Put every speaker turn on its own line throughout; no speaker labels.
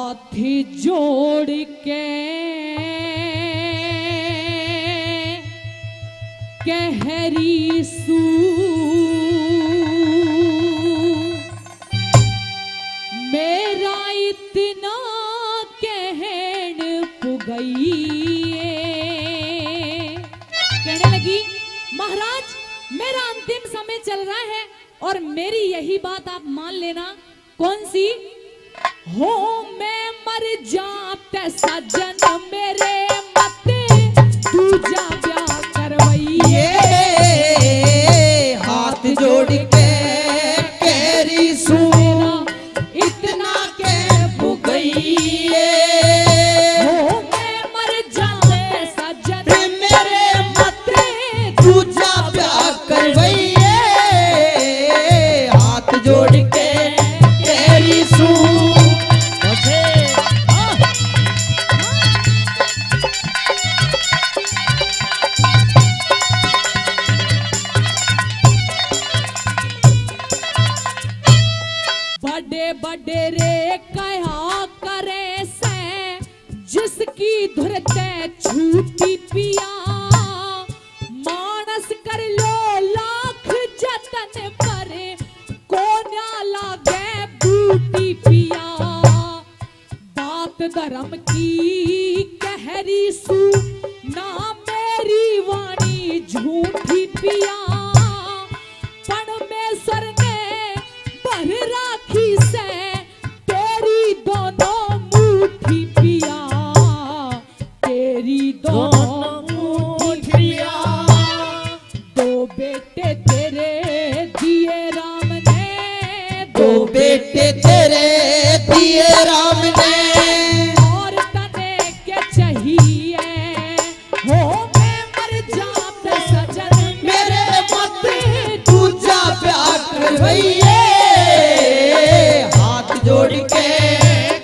हाथ जोड़ के कहरी सू मेरा इतना कहन पुगई। कहने लगी महाराज मेरा अंतिम समय चल रहा है और मेरी यही बात आप मान लेना। कौन सी? हो मैं मर जाते सजन मेरे मत तू जा ब्याह करवइए।
हाथ जोड़ के कहरी सू
इतना के पुगइए। हो मैं मर जाते सजन
मेरे मत तू जा ब्याह करवइए। हाथ जोड़ के कहरी सू
बड़े बड़े रे कहा करे से जिसकी धुरते छूटी पिया। मानस कर लो लाख जतन परे को ना लागे बूटी पिया। बात धर्म की कहरी सू ना मेरी वाणी झूठी पिया। परमेश्वर ने भर राखी से तेरी दोनों मुट्ठी पिया। तेरी दोनों मुट्ठी पिया। दो बेटे तेरे दिए राम ने।
दो बेटे तेरे दिए राम ने।
और तने के चाहिए हो मैं मर जाते सजन
मेरे मत तू जा प्यार करवइए। हाथ जोड़ के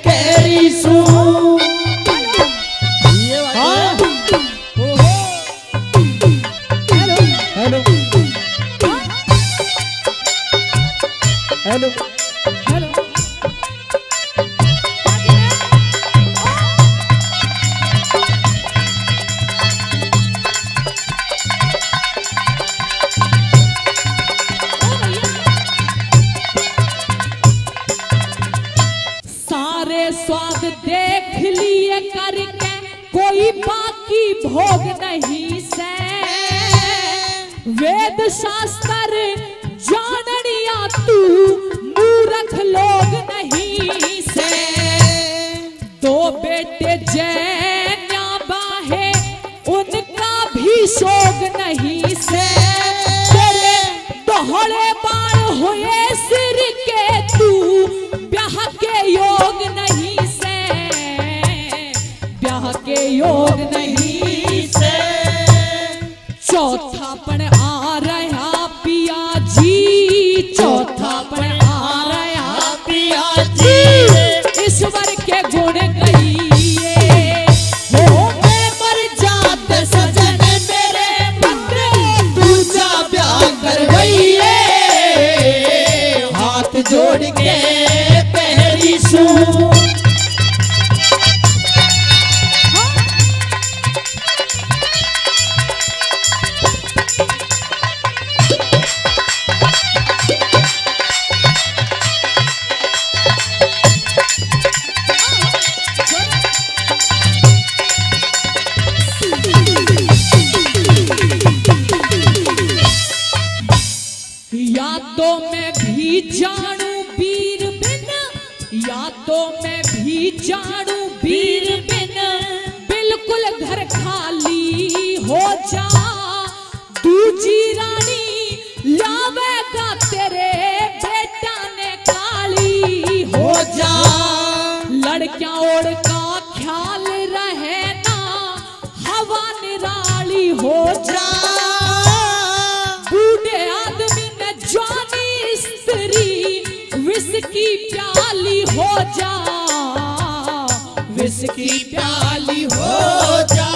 कहरी सू हेलो हेलो
हेलो सारे स्वाद देख लिए करके कोई बाकी भोग नहीं से। वेद शास्त्र जाननिया तू मूर्ख लोग नहीं से। दो बेटे जैन्या बाहे उनका भी शोक नहीं से। तेरे दोहरे बाण हुए सिर के तू ब्याह के योग नहीं से। ब्याह के योग नहीं से। चौथा पण आ रहा पिया जी। चौथा पण आ रहा पिया जी। ईश्वर के गुण गाइए। हो मैं मर जात सजन मेरे मत
तू जा ब्याह करवइए। हाथ जोड़ के कहरी सू
यादों में भी जानू वीर बिन। यादों में भी जानू वीर बिन। बिल्कुल घर खाली हो जा। दूजी रानी लावेगा तेरे बेटा ने काली हो जा। लड़कियां ओढ़ का ख्याल रहे ना हवा निराली हो जा। बूढ़े आदमी ने जवानी स्त्री विस्की प्याली हो जा। विस्की प्याली हो जा।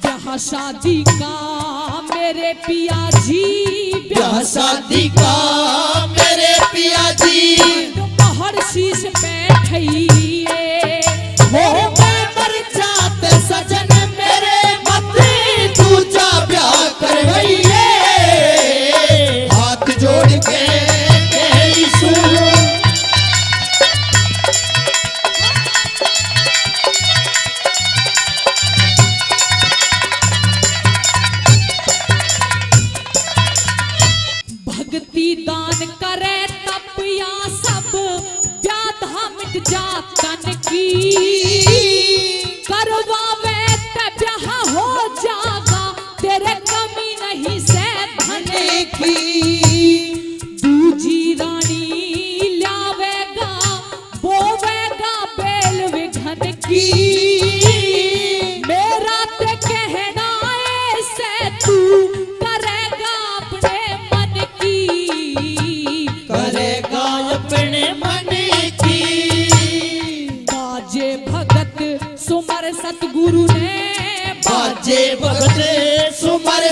ब्याह शादी का मेरे पिया जी।
ब्याह शादी का मेरे पिया जी।
हर शीश बैठई जातन की करवावे ते ब्याह हो जागा तेरे कमी नहीं से धन
की
दूजी रानी लावेगा बोवेगा बेल विघन की मेरा ते कहना ऐसे तू करेगा अपने मन की
करेगा अपने मन की
बाजे भगत सुमर सतगुरु ने
बाजे भगत सुमर